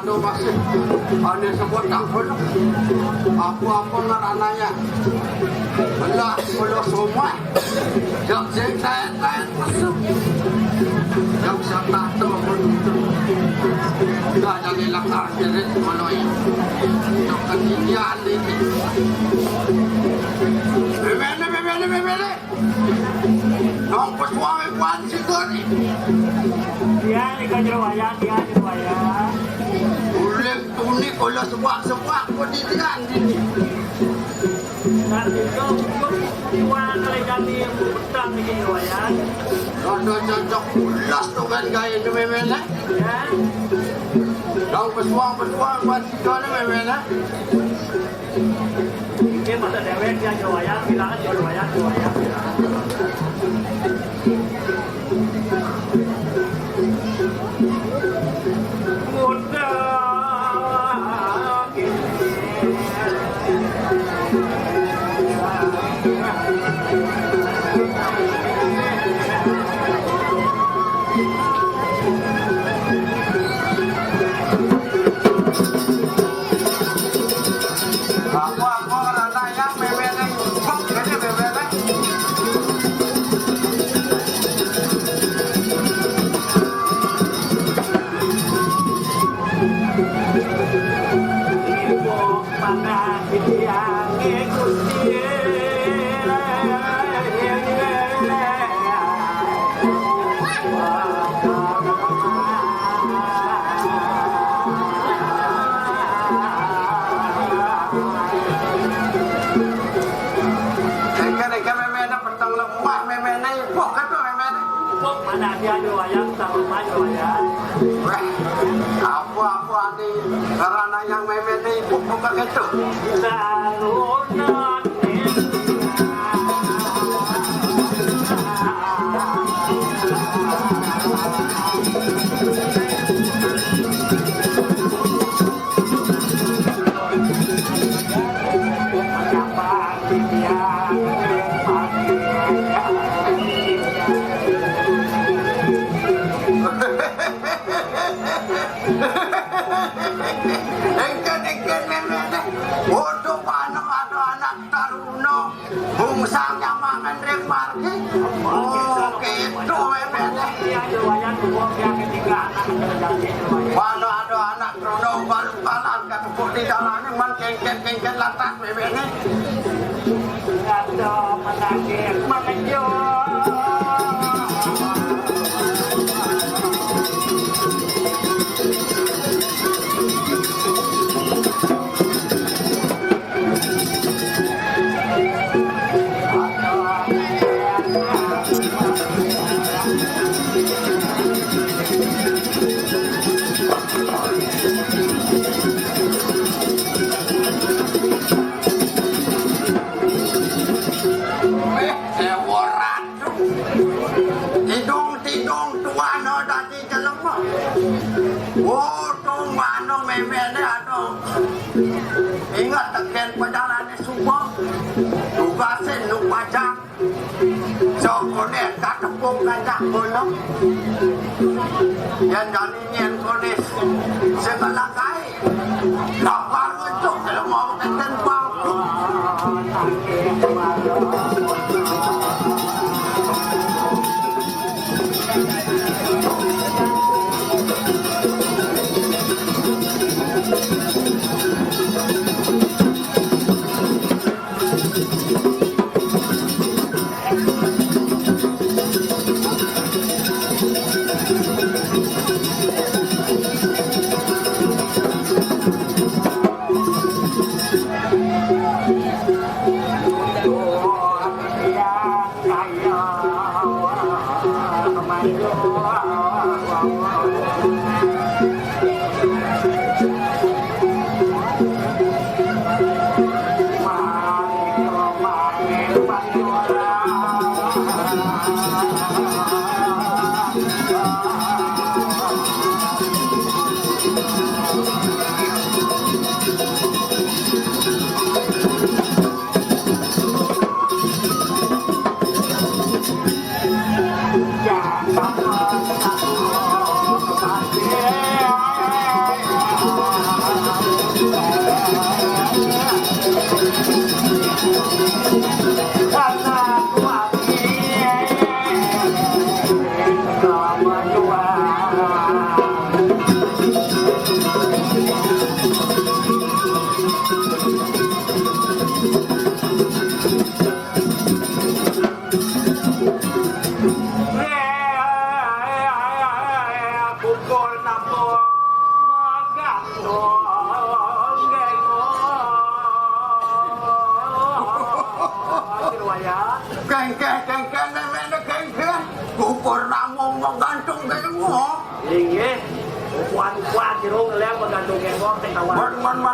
Ado masih ada sebut tak perlu apa-apa ngarananya belah puluh semua jam saya masuk jam serta tu pun dah jadi lakar jadi maloi jam ketinggian ini bebele nong pesuami puan situ ni dia ni kejerwayang Tuni kalau sebab pun ditinggal ini. Nanti kau buat kali kami petang ni kejerwayang. Kalau cocok pulas tu kan gaya ni memang lah. Ya. Kau pesuang buat situ ni memang lah. Ini masa dewek dia kejerwayang, bilangan kejerwayang. Apa-apa ni karena yang memen ni bukan itu. Salon Adat Taruno Bungsang Yamangan Rek Margi. Oh gitu memangnya. Dia riwayat uang yang ketiga anak terjadi riwayat. Walau ada anak Truno balan ketepuk di dalamnya man kengket lantas memangnya. Ada menagih mengejo. Tidung tua no tadi jelek mah. Oh tuh mano memene aduh. Ingat teken perjalanan semua. Tugasin nu pajak. Sokone katepung kacak bolong. Yang jadinya konis segala kai. Kapal untuk kalau mau teken bangku.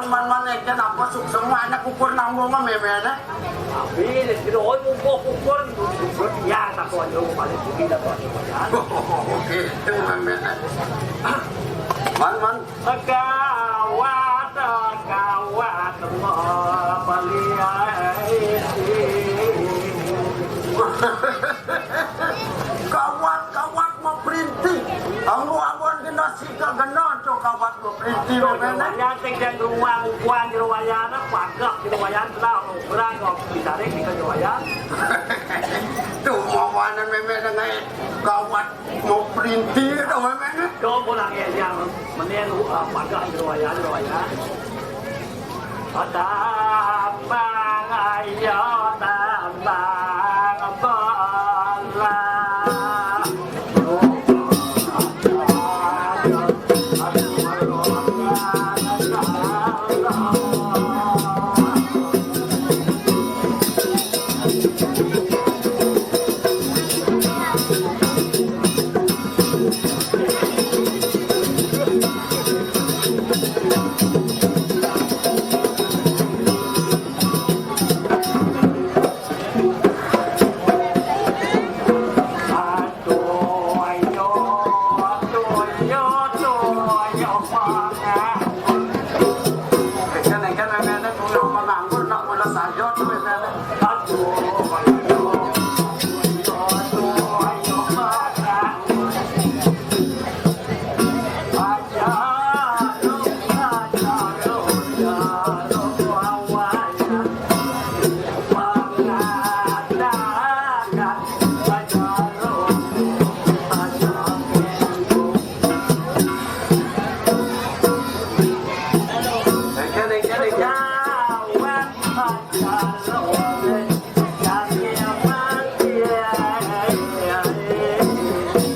Man kenapa semua anak ukur nanggung mah memangnya? Tapi itu ukur ya tak kau jauh paling tinggi dapat. Oke, memangnya. Man. Kawat baliai. Kawat mau perinting. Angguan generasi kagana to kawat mau perinting memangnya. Ya tinggal rumah ukuran di ruayan pagak di ruayan tahu berang kau ditarik di ruayan. Tuh mawanan memangnya kawat mau perinting to memangnya. Kau pulang ya yang meniru pagak di ruayan. Tambang ayo tambang bola.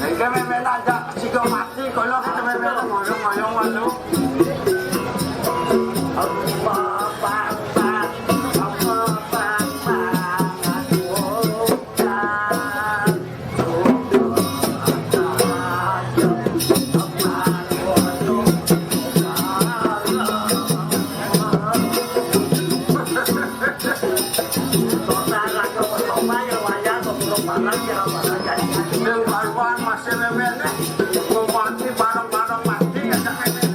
Hingga memang ada jika mati kalau kita memang ngoyong-ngoyong malu. Yang baruan masih memang mau mati barang-barang mati ada memang.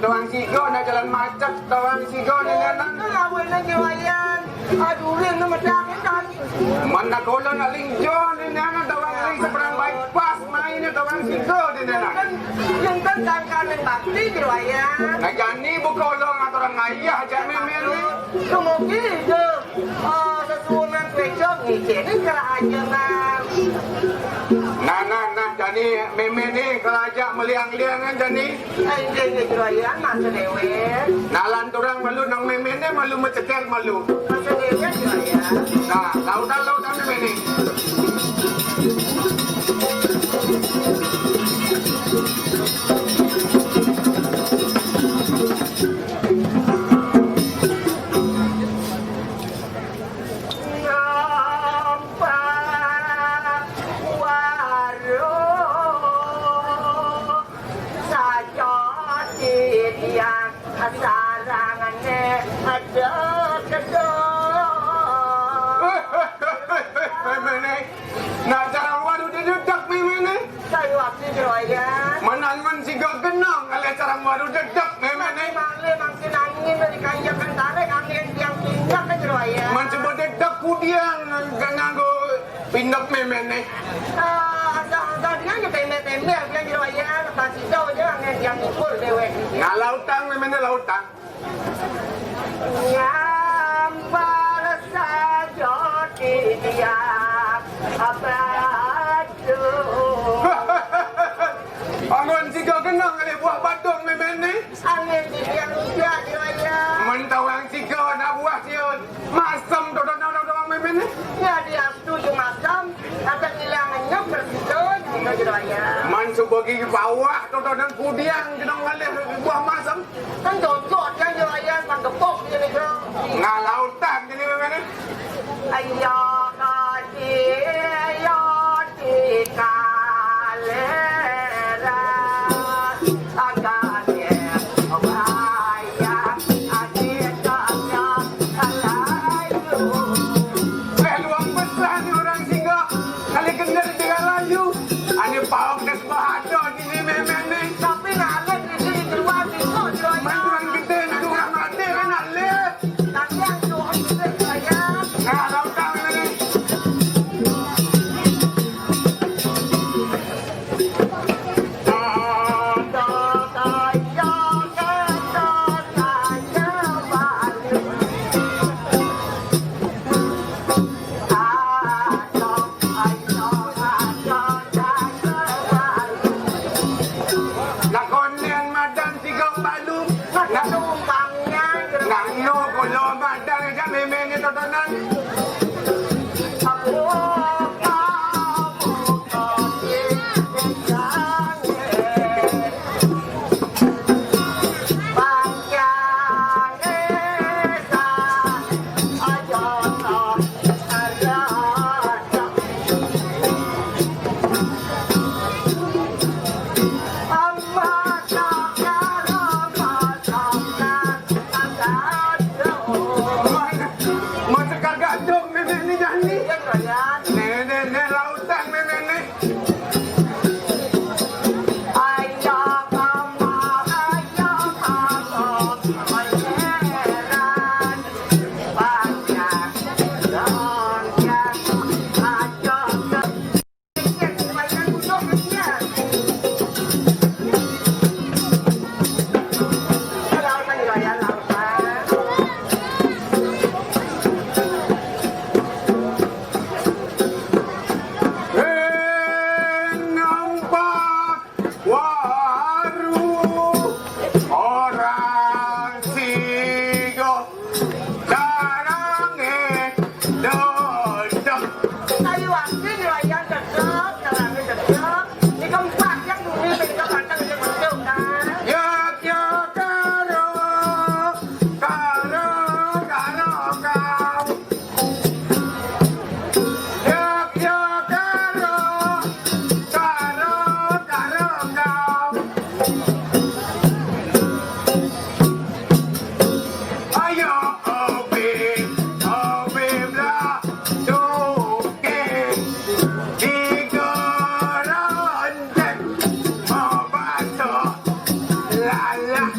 Tawang sigo na jalan macet, tawang sigo na nanan. Ngawin na jiwayan. Aduh, rin na madakit kan. Mana kolon aling John ni nanan tawang aling sa perang bypass main na tawang sigo din nanan. Yung tentang kanan bakti jiwayan. Nagani bu kolong atau orang ayah jamin meli. Kemudian itu sesuatu pecok ngiceni kerajangan. Nah, jadi meme ni kerajak meliang-liangan jadi. Ini jiwayan masa dewe. Nalan turang malu nang meme ni malu mencekel malu. Masa dewe jiwayan. Nah, lautan meme ni. baru dedek memang ni. Mang senangin dari kaya kan tarik angin yang pindah kan Jaya. Man cuba dedek kudiang nganggo pindak memang ni. Dia je pendek-pendek yang Jaya kasih tahu je angin yang ukur dewek. Lautang memang ni lautang. Nyambar saja tiap abadu. Angon siga kenang ada buah badung memang ni. Angin yang usia Jaya. Mentawang siga nak buah siun. Masam dodong memang ni. Ya dia setuju macam akan hilangnya bersih Jaya. Man cuba gigi bawah dodong kudiang kena ngalih buah masam. Kan cocok kan Jaya panggepok je ni kau. Ngalautang jadi memang ni. Ayo di kalera agaknya obaya adiknya alayu. Luang besar ni orang singa. Kali kenal dengan layu. Ani pawak dan bahasa ni memang ni. Tapi nak ada di sini keluar itu Jaya. Mantuan kita nak orang mati kan nak leh. Tapi yang tu kita Jaya. Ngalautang memang ni. Lakon yang madan tiga balung. Nak no kalau madan kan memang ni tontonan. Macam kagak dong memang ni dah ni. Ni lautan memang ni. Nampak waru orang sigo sarangnya dodok. Yak yak karo karo karo kau. Yak yak karo karo karo kau. Ayo obim lah duke tiga rontek mau batuk lala.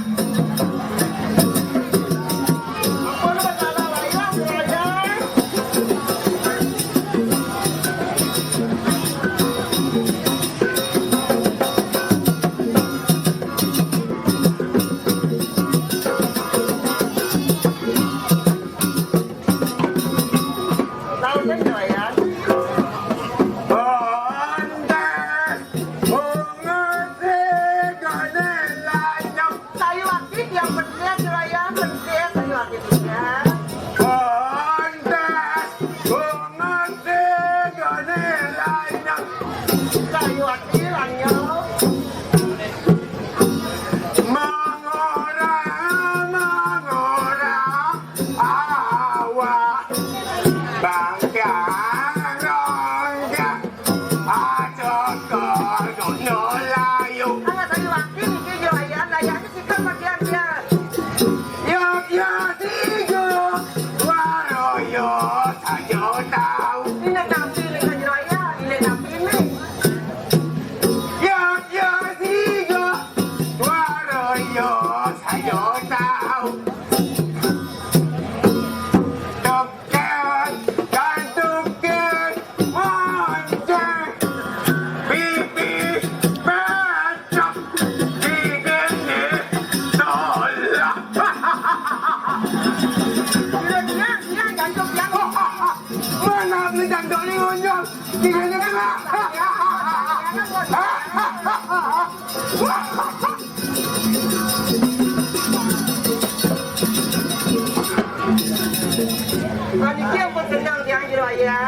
Panitia bersenang yang diraya.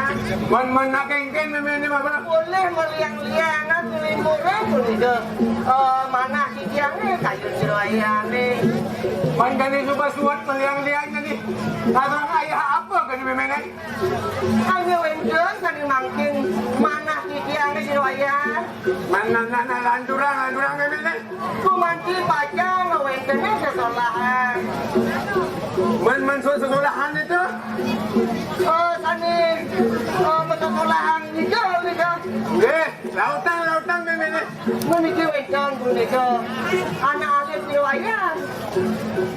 Man nak kengken memang ni apa? Boleh meliang-liangan selimutnya pun itu. Mana kikiangnya kayu diraya ni. Man kani suka suat meliang-liang ni. Abang ayah apa kani memang ni? Kami wendeng kami mangkin mana kikiangnya diraya. Mana nak landurang memang ni. Kumanti baca wendengnya sekolahan. Man sekolahan itu? Tani sekolahan itu juga. Lautan memang ni. Meniki wendeng meniki anak alim diraya.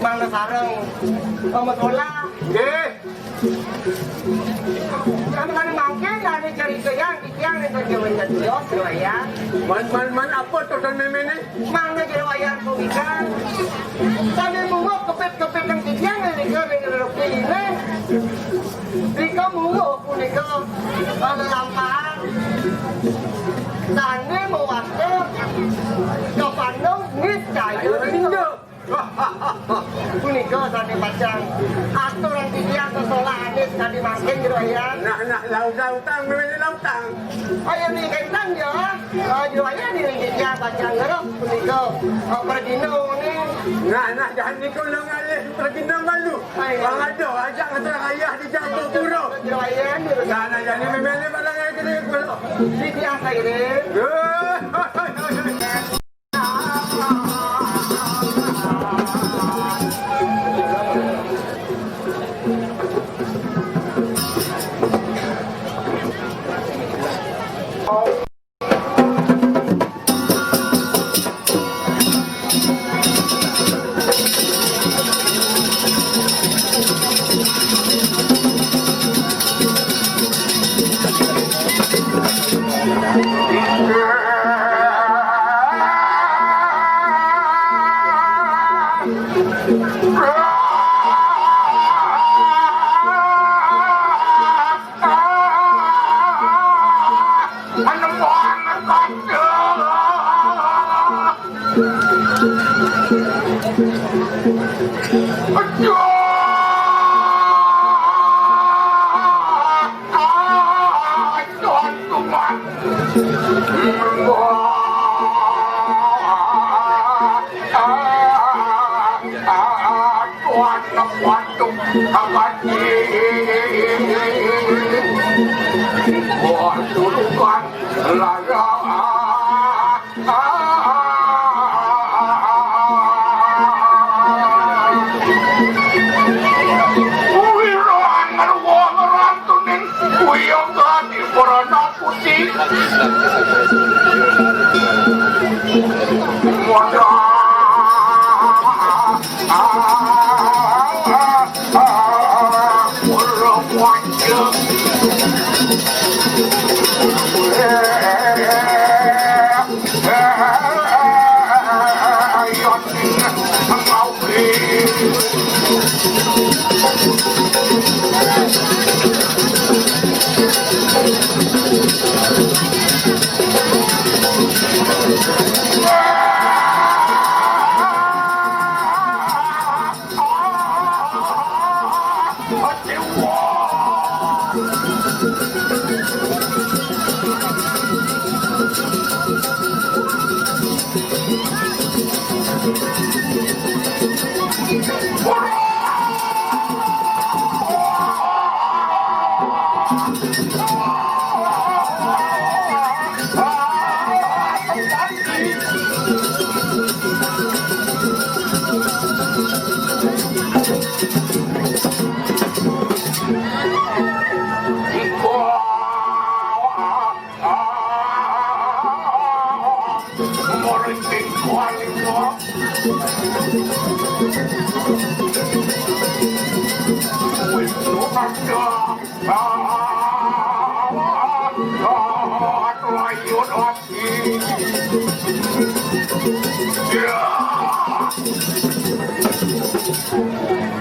Mana sarang sekolah. Kami mangkin dari cerita yang terjadi diraya. Man apa total memang ni? Mana diraya bukan. Kami mungok kepet yang tiang ni dengan ini. Jika mungok pun itu ada lampaan. Tani mewaktu ke Bandung niscaya itu. Punika tadi macam aturan tiang sekolah anis tadi makin diraya. Nak lautan memang lautan. Ayo ni kaitan dia. Diraya ni dia baca ngerok punika berdino ni. Nak jangan nikulung alih terkena malu. Bang ada ajak kata ayah di Jambu Puro. Diraya ni. Jangan jadi memang ni barang yang kena pula. Di tiang saya ni.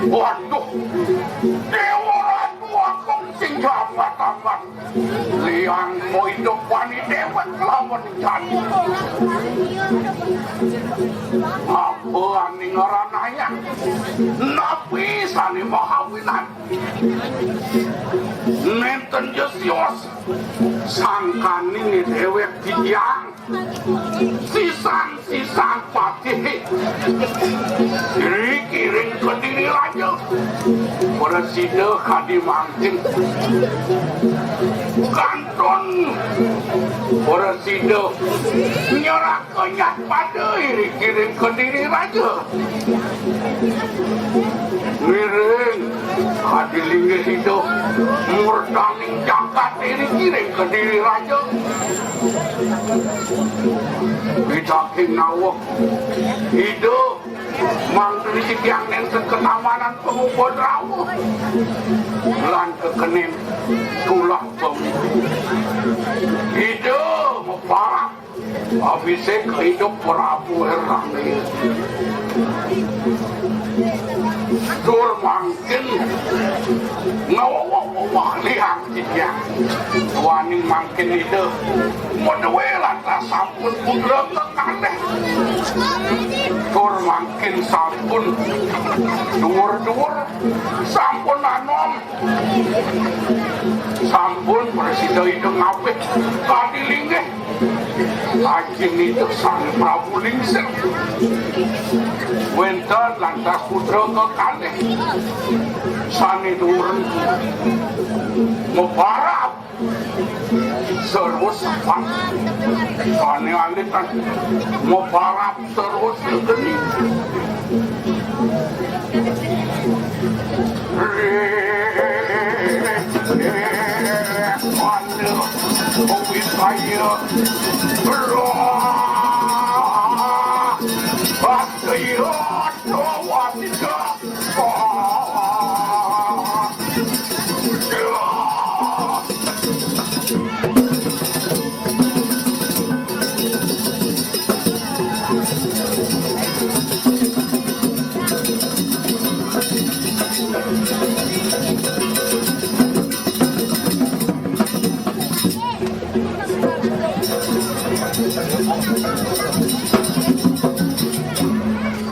Waduh, dewa tua kong tinggal matamat. Liang mo hidup wani dewat lam lawan jadi apa aning ranaya nabi sani mahawinan nenten Yosios sangkani dewek titiang sisan patih kiring ke diri raja presiden kadimangkin kanton presiden nyerah kenyat pada kiring ke diri raja miring hadilingi hidup murdaning jagat kiring ke diri raja bidaking nawak hidup mangkri yang nenten kenamanan pengubah rawuh lan kekenin tulah pemimpin hidup meparah abisek hidup Prabu Herrangi tur mangkin ngawak-ngawak liang dia waning mangkin hidup medewe lantas sampun pudra kekaneh tur mangkin sampun dhuwur-dhuwur sampun anom sampun presiden hidup ngapit kadilinggih lajeng itu sang Prabu Lingsir wenten lantas putra kekalih sani durun mebarap terus sepat sani alitan mebarap terus segeni saya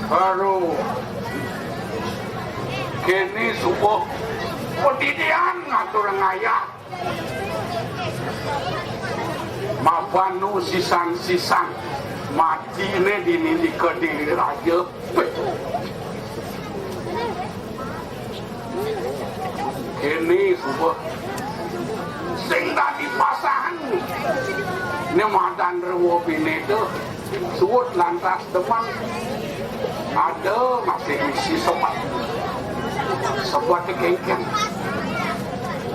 baru kini subuh pendidikan ngatur ngaya mabanu sisan-sisan mati ini dini ke diri raja kini subuh sing tadi pasangan ini madan rewo bini itu suut lantas teman ada masih isi sobat kengkeng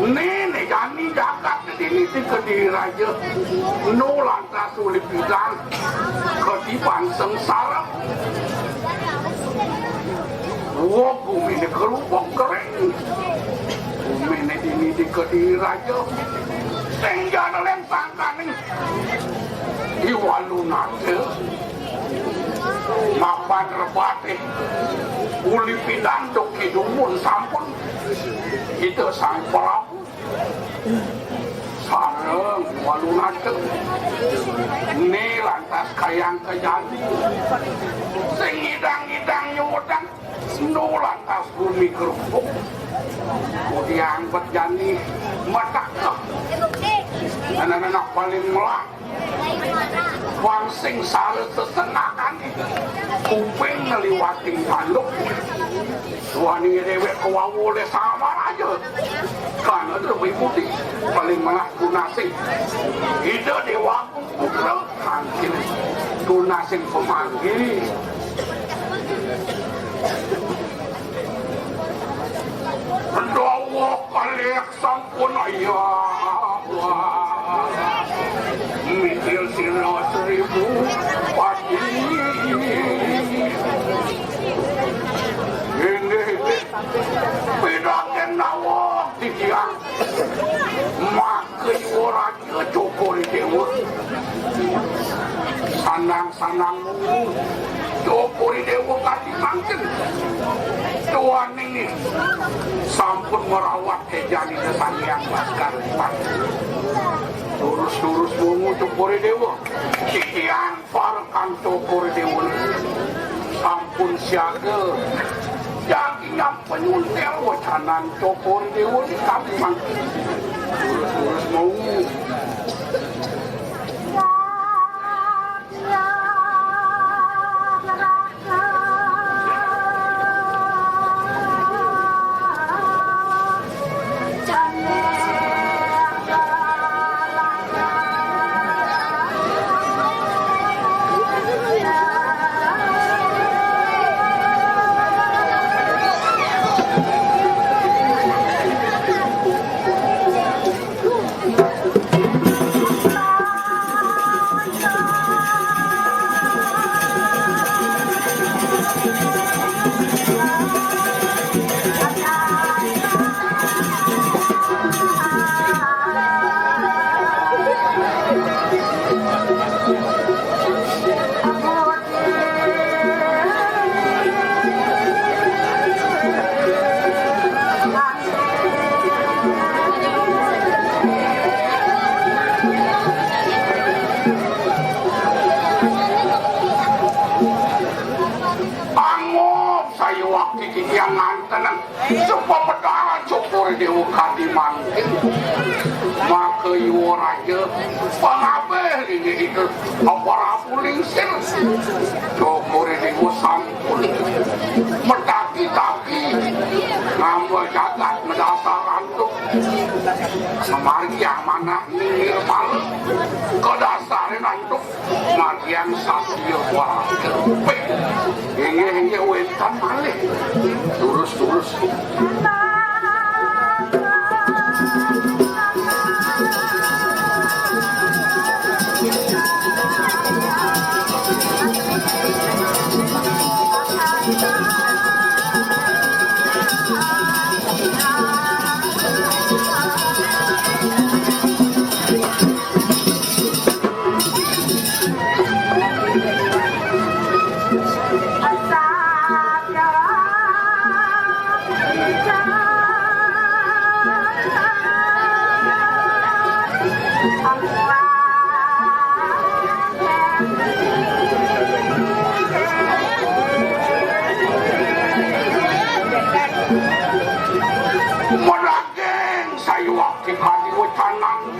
nenek jani jagat ini ke diri raja no lantas sulit bidang ketipan sengsara bumi ini kerupuk kering bumi ini ke diri raja tinggal dalam tangkan ini iwalu nade mapan rebate uli pidang doki dumun sampun kita sang Prabu sareng walunate ini lantas kayang kejadi sing idang nyudan nu lantas bumi kerupuk kemudian berjani matak anak-anak paling melak wang sing sale sesengakan kuping ngeliwating tanduk wani dewek kewawu le sama aja karena lebih putih paling malah tunasing ide dewa putra angkin tunasing pemanggil dawa kaliak sampun ayah mikir sila 1000 pati ini pidaken nawak tikiang makai orang kecokori dewa sanang-sanangmu cokori dewa kasih mangkin tuan ini sampun merawat kejani kesan yang maskar Lurus-lurus bungu Cokore Dewa Kikian parakan Cokore Dewa sampun siaga jadi nyampe nyuntel wacanan Cokore Dewa di kampung lurus-lurus bungu yang ngantenan supaya pedara Cokore Dewa kadi mangkin maka iwo raja pangabeh ini itu apa rapu lingsir Cokore Dewa sampun medaki-taki ngambah jagat mendasar antuk semargi amanah ningir malu kedasarin antuk magian satya waraga hingga wetan malih Turus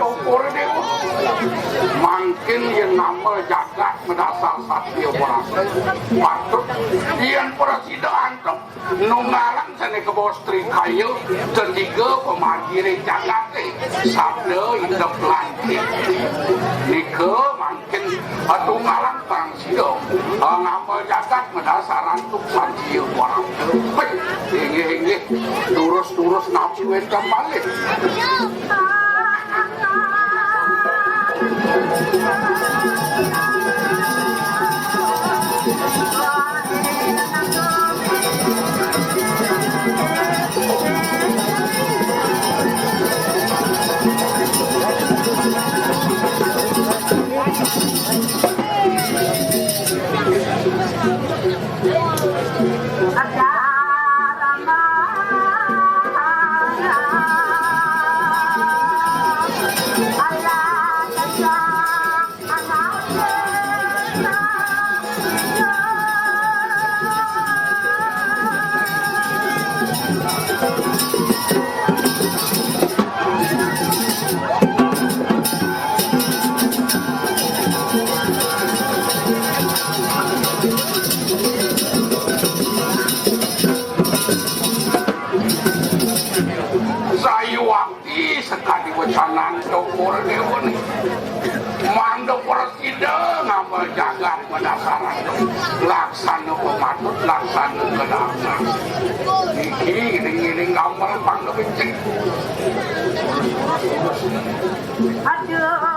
Cokore Dewa mangkin yang nama jagat mendasar satya waraga patut yang persidaan nungalang sana ke bawah stri kayu ketiga pemagiri jagat sabda hidup langit nika mangkin atau ngalang tang sidong ngapa jagat mendasar antuk satya waraga hingga turus nafsu wetam balik sekali wacanan Cokore Dewa mandok presiden nama jagat pendasaran laksana pematut laksana kedana iki iring-iring gambar panggebencik aduh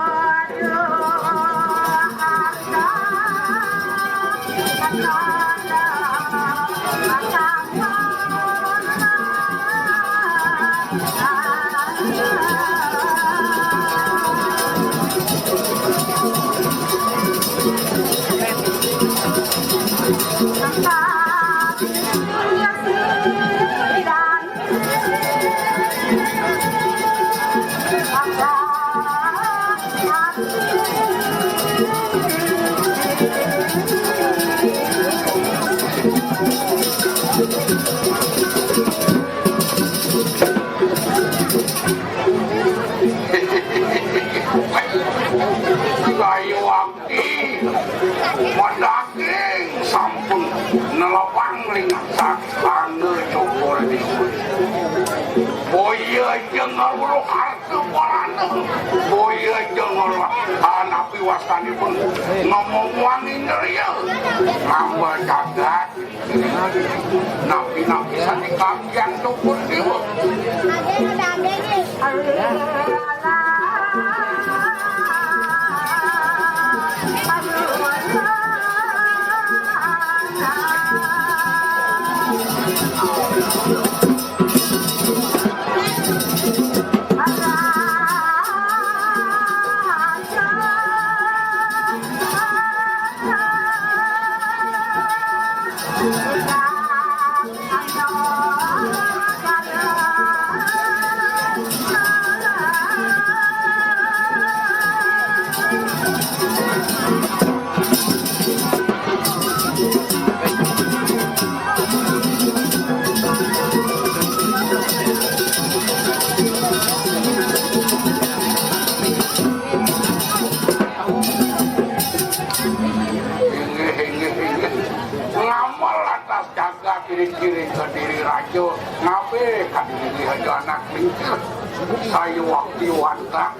nelapang lingat sakane cokor di boya jengar ulu harta balana boya jengar anapi wasani pun ngomong wangi ngeria hamba jagat napi-napi sani kampian cokor dewa kiring-kiring ke diri raja ngabe kan diri aja anak lincir saya waktu wanta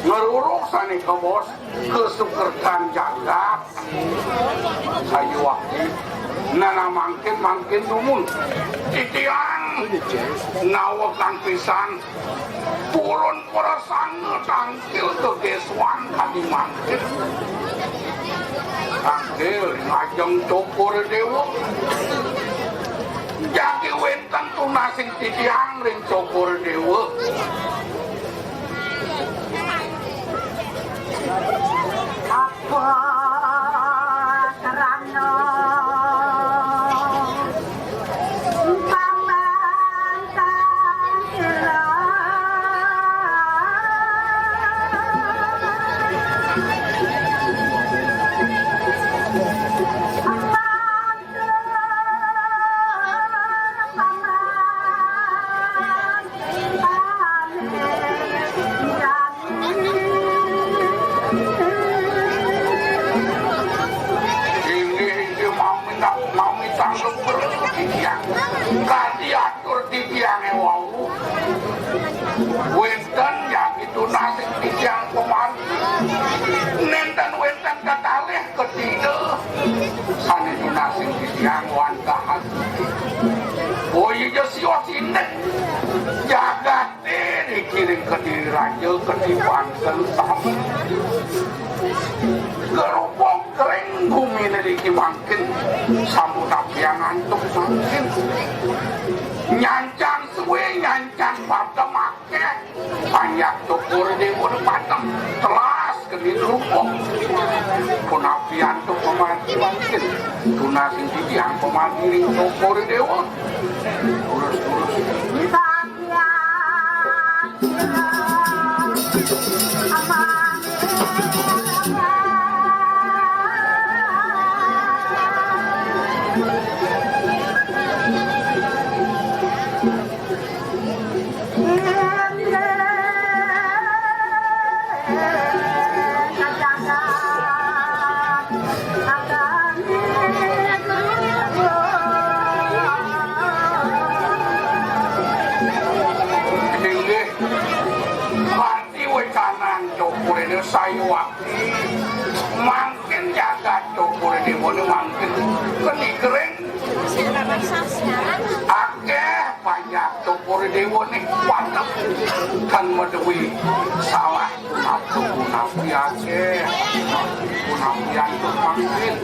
ngeruruk sani ke bos kesukerkan jagat saya waktu nana mangkin numun titian nawakan pisan turun perasaan tangkil ke geswan kami mangkin tangkil ngajeng cokor dewa jadi wentan tunasing titiang ring cokor dewa apa terano paman kandila wentan yang itu nasi yang kemarin nentan wentan kataleh ketiga sana itu nasi yang wantahan oh iya siwa sinek jagat deh kirim ke diri raja ketiban kelusam gerobok kering bumi dari kimangkin sambut api yang ngantuk mangkin nyancang suwe nyancang pada make banyak tukur di udah patang telas ke di rupok penapian tuh pemati mungkin tunasin di yang pemati tukur dewa urus-urus saya waktu makin jaga cukur di mana makin keni kering akeh banyak cukur di mana panas kan medui salah nafsu nabi akeh nabi itu makin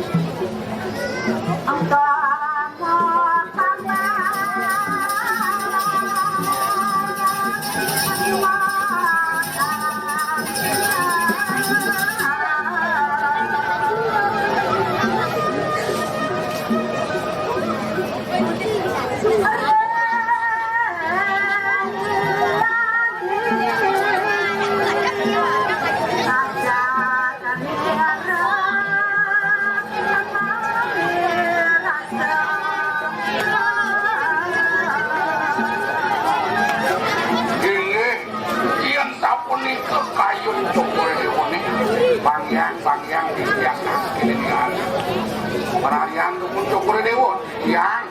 Tiang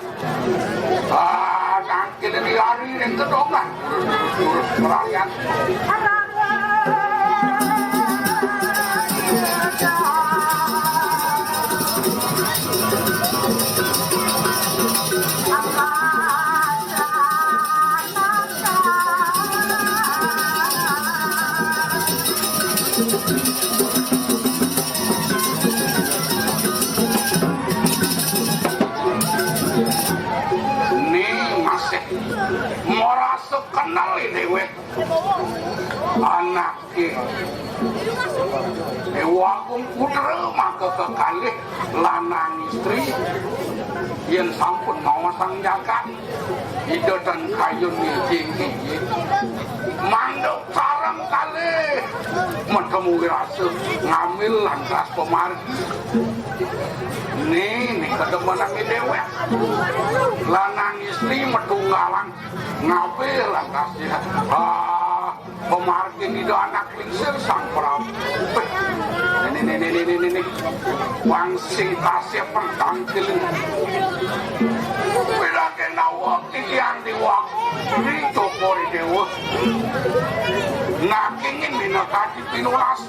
tangkil di hari yang kedongan terus peralihan kenal dewe anaknya Dewagung putra maka kekalih lanang istri yang sampun mawasang jagat ide dan kayun tinggi manduk sarang kali metemu rasa ngambil lantas pemargi ini kedemenang dewe lanang istri metunggalan ngambil lantas ya pemargi itu anak lingsir sang prabu ini wangsing tasya pentangkil beda kena waktu yang diwak ini tokori dewa nakingin minakati pinulas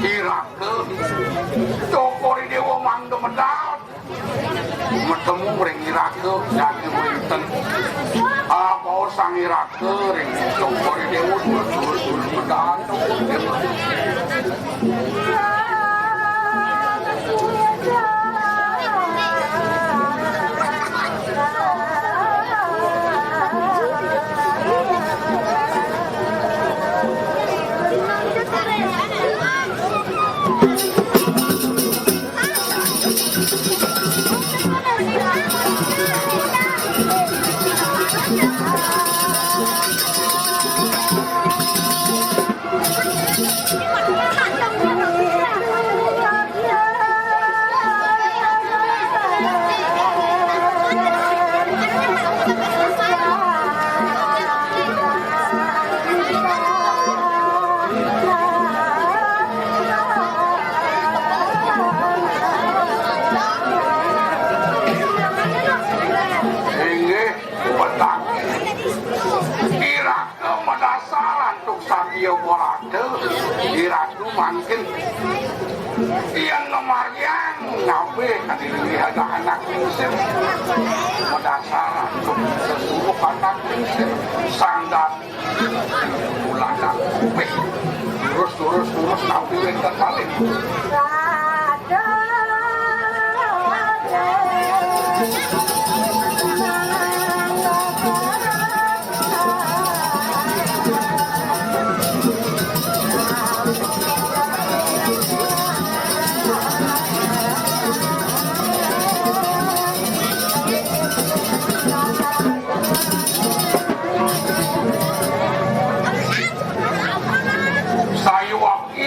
irake tokori dewa mangga medal metemu ring irake jadi wenten apa sang irake ring tokori dewa dulu medal diratu mungkin yang lumayan ngabe kadiri ada anak prinsip mendasar untuk sesuatu anak prinsip sanggat ulana terus tapi yang kali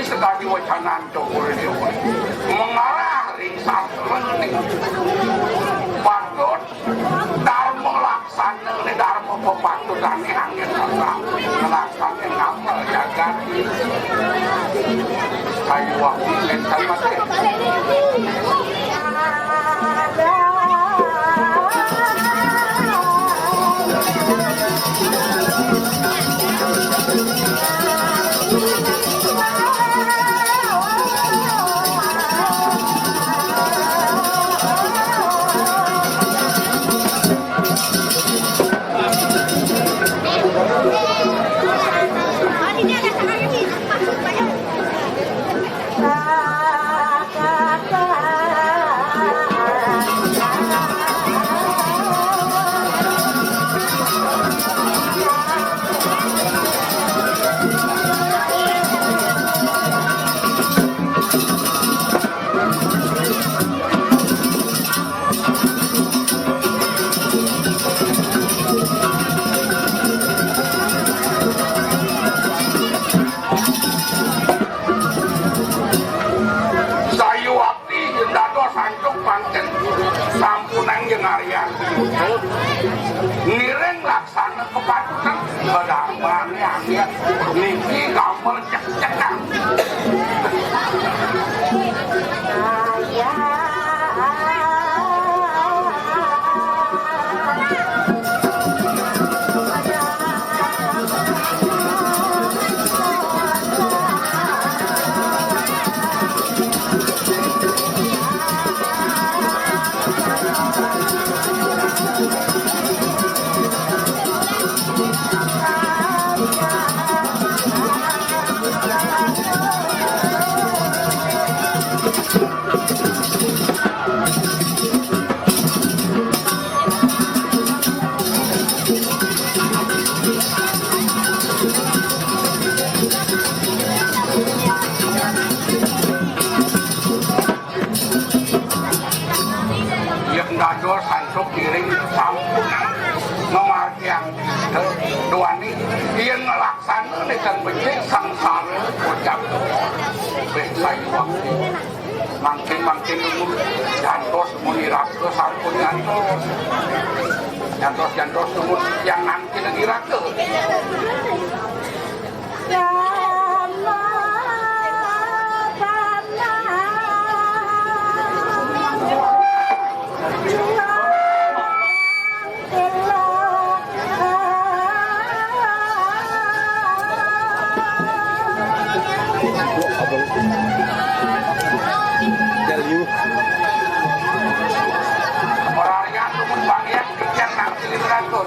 sekali wacanan cokor dewa mengarah ring sasrening patut dharma laksana ne dharma pepatut ane angin sasa laksana ngamal jagat kayu waktu mental mati ngiring laksana kepatutan kedarman yang dia mimpi gambar cek-cekan dadosan sok kiring sampun memartiang duani yen ngelaksana dengan becik sangsara ucap wis sayu waktu mangkin jantos munirake sampun jantos numun yang nanti ngirake Orangnya numun bagian yang nanti ngirake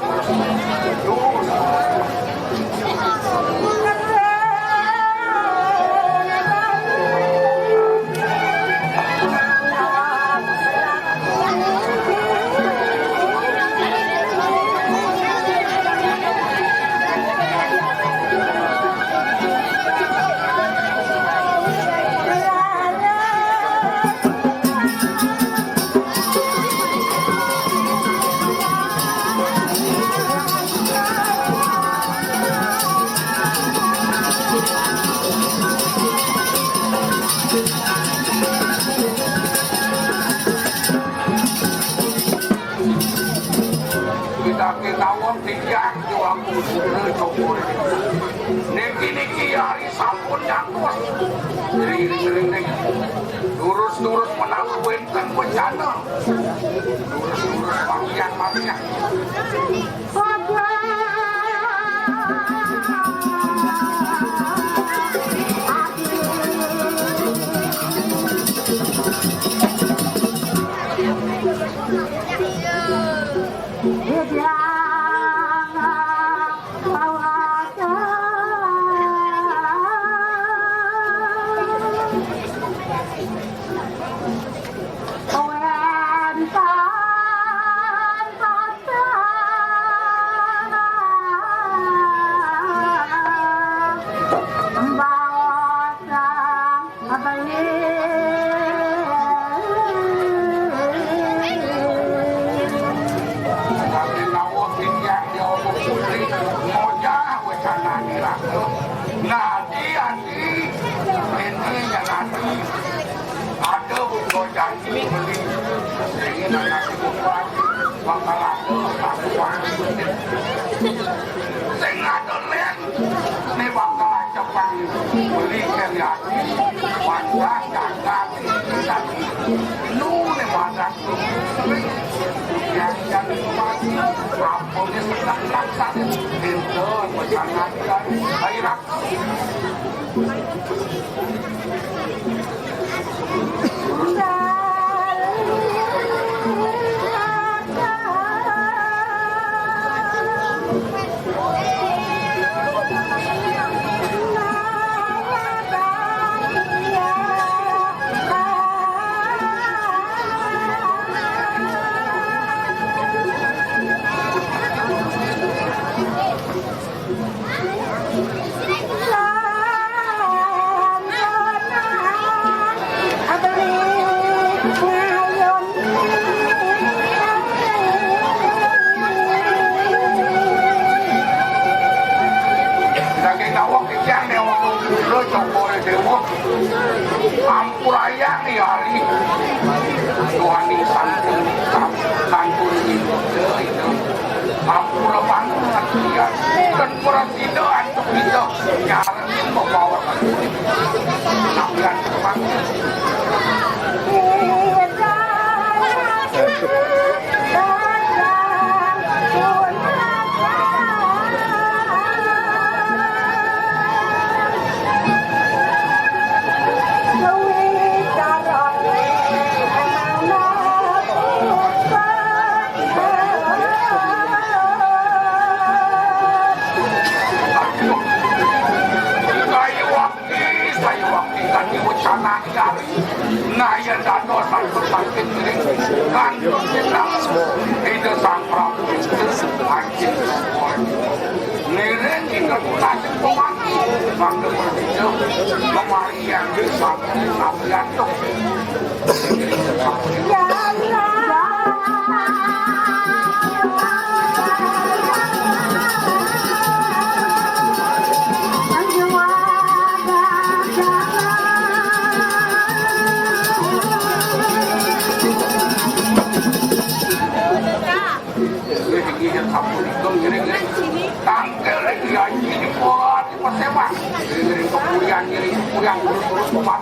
kita wong tiang juang usul cokor niki hari sampun nyangkut ring durus menangguhkan bencana durus makian Ampuraya nih hari Tuhan santun itu ampura banget dia dan perasida untuk kita nyaranin membawa penampilan terbangun Naya danau sangkut sangkut miring kantor kita itu sang prabu itu hancur semua miring kita kasih pemati waktu berhijau kemari yang disambung nabi antuk yang kuat.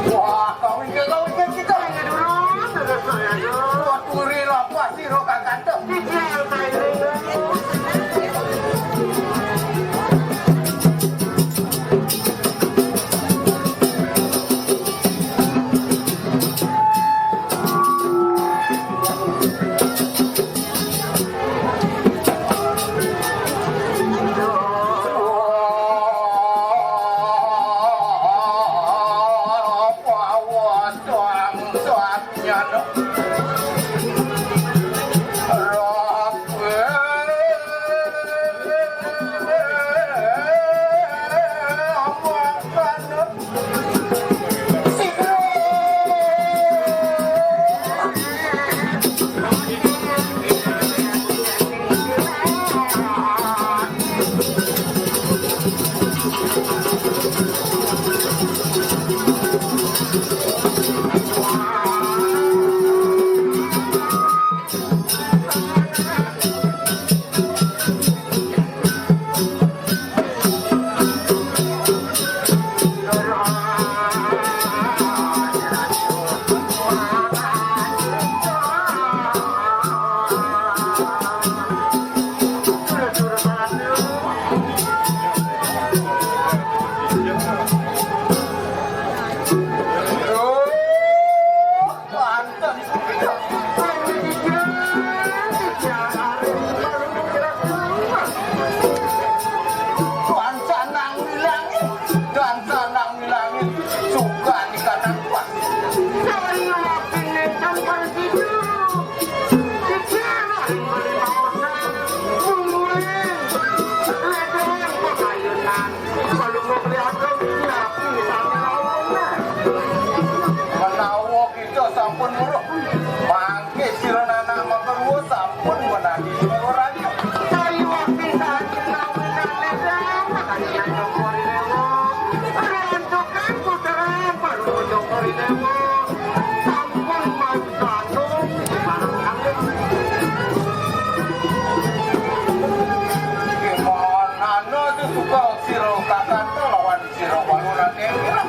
Wah, kau ini kita ini dulu. Buat turi lah, buat siro kakak tuh. Banten. Tuan sanang bilangin, dan sanang bilangin suka di kanan Pak. Menawa kita sampun buruk, mangke sirana makarwo sampun menadi radio. Gimana no tu suka siro kakak tu lawan siro wanuna tenggelam.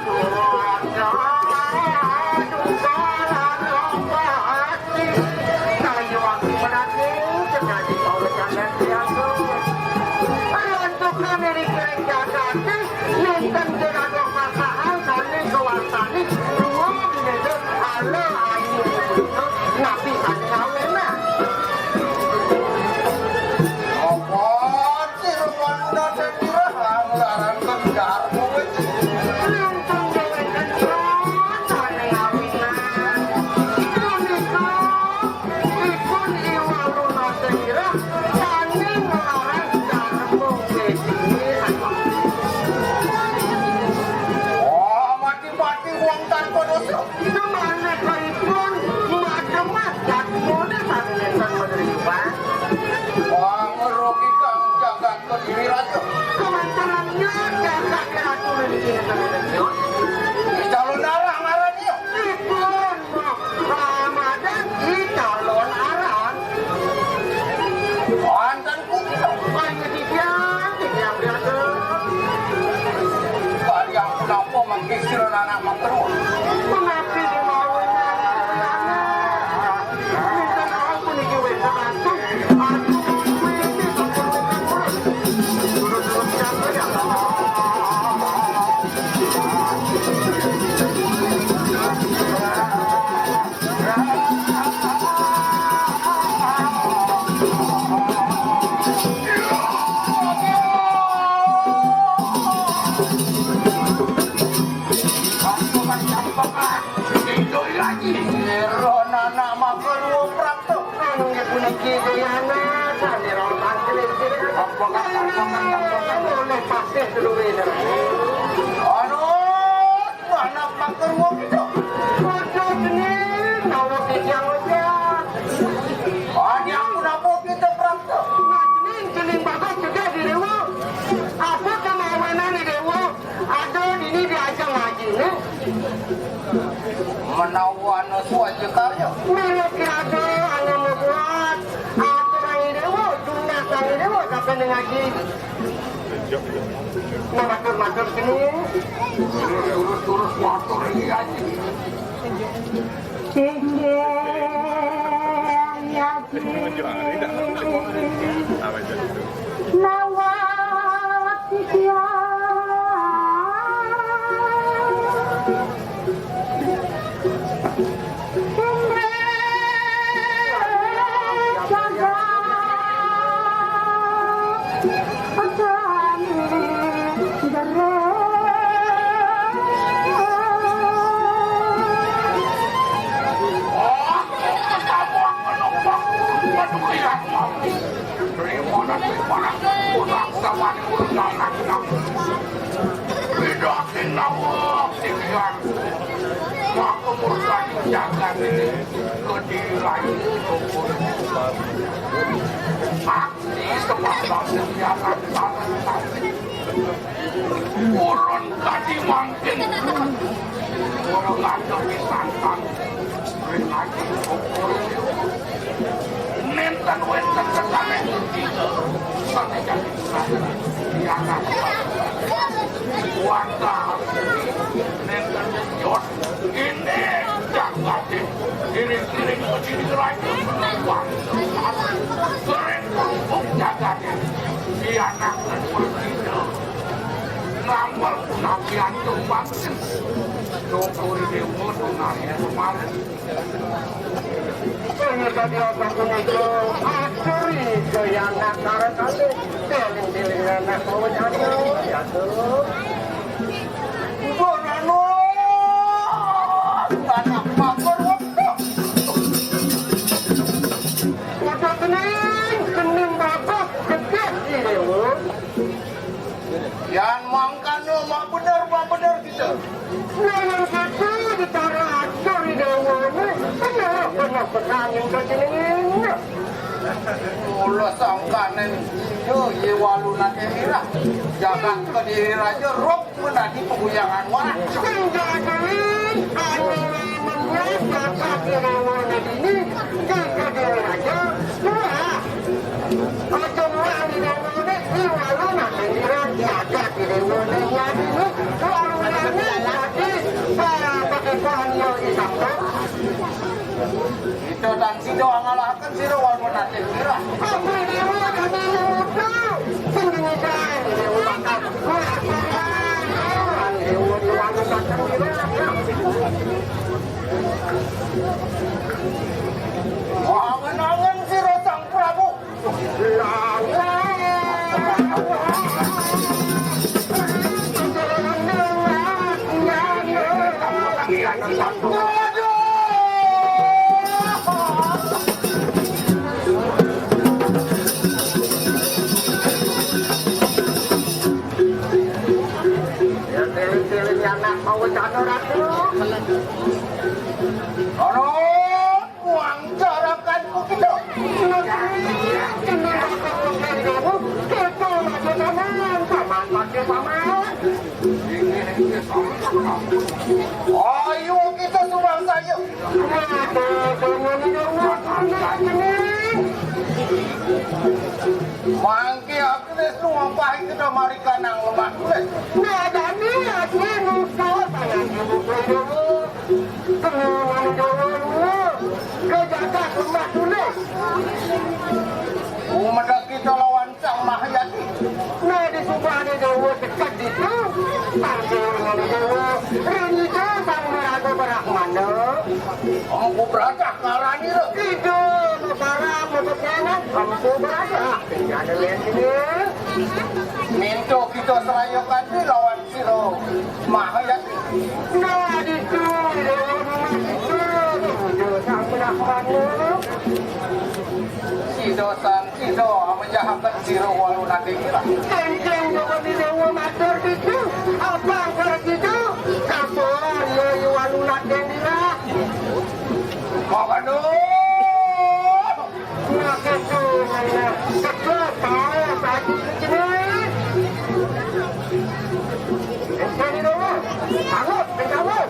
Calon arah ngarannya. Ramadan di calon arah. Antan kuno. Banyak dibiang biasa. Kali yang kenapa mengkisir anak makarwo. Mengapi di bawah minta aku nih gue satu. Anak makarwo itu. Ani aku napa kita praktek. Menawan suaja karya. Matur sini. Terus motor ini aja. Urun tadi mungkin orang ngatur di santang lagi ukur nenten wenten kesana tiga sana jadi yang warga nenten jod ini jangkatin kiring-kiring begini lagi menuang kering kumpuk jagatin di anak dan begitu ngambil penapian tumbang tukur dewa tunanya kemarin. Ini tadi otak punika acuri gaya anak karena kali deling-deling anak mau jatuh jatuh. Bonano anak makor waktu Otak kening bapak gede si dewa. yang mangkano mak bener gitu. Nah yang satu ditara acuri dewa ini benar petangin kejenengnya. Mula sangkanen yo ye walu nate mira jangan ke diri raja rok menadi peguyangan wah itu dan sido ngalahkan sido walu nate mira angen-angen sido sang Prabu uang carakan begitu. Ayo kita sumbang saja. Mangke aku deh semua pahit kita mari kanang lemak deh. Nah, dan ini aku nusa saya dulu. Tenang dulu. Kejaga rumah dulu. Umadak kita lawan Sang Mahayati. Nah, di Subhani Dewa dekat itu. Panggil Dewa. Ini itu Sang Merago Brahmana. Aku berada karani lo. Itu Nusara Musukenan. Kamu berada. Ada lihat ini. Minto kita serayokan di lawan Siro Mahayati. Nah, di situ Dewa rumah itu. Sang Brahmana. Sido menjahatkan Siro walu nanti kira. Kenceng Dewa di Dewa Matur itu. Apa kalau gitu? Kapor ya walu naden dira. Waduh. Nah, itu mana? Cepat tahu tadi begini. Ini Dewa. Anggut, penjawab.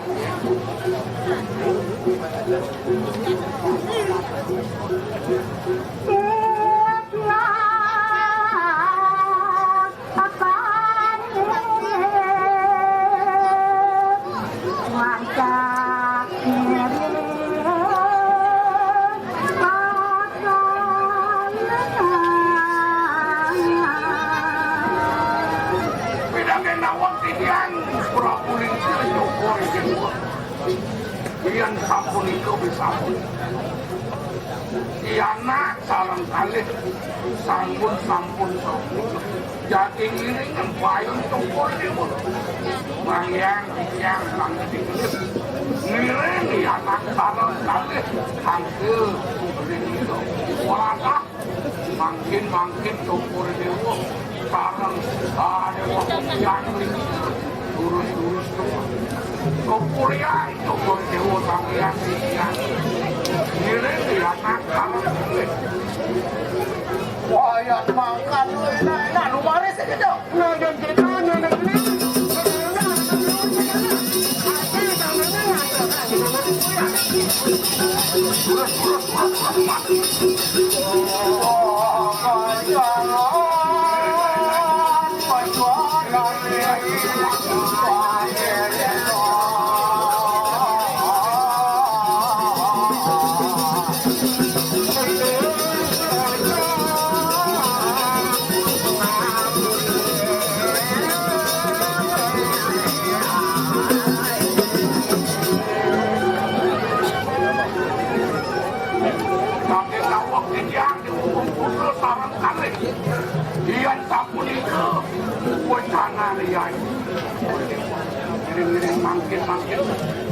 Iyan sampun itu bisa Iyana salam kali sampun sampun jadi ini yang payung tumpul di mulut mayang yang sangat ngiring Iyana salam kali hampir itu walakah makin tumpul di mulut salam ada waktu yang lurus semua Kuliah itu berdewa sampean siang. Ini dia nakal. Wayat makan lu enak-enak lu maris aja dong. Nah, dan kita ini.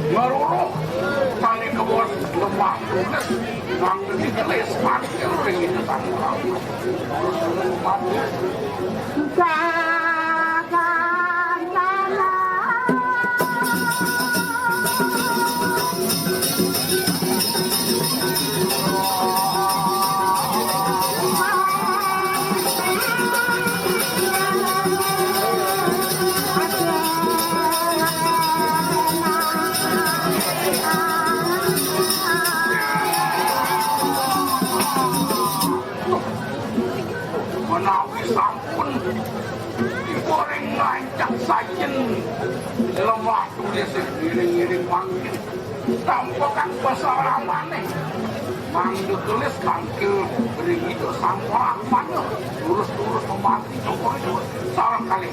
Meruruh tani kebos lemah tulis nang dikelis mati ring itu tanpa mati menawi sampun digoreng lancak sajen lemah tulis ngiring-ngiring manggil tanpa kang pasaramane mangga tulis kangkil bering itu sampah mana lurus-lurus memati cokor itu salah kali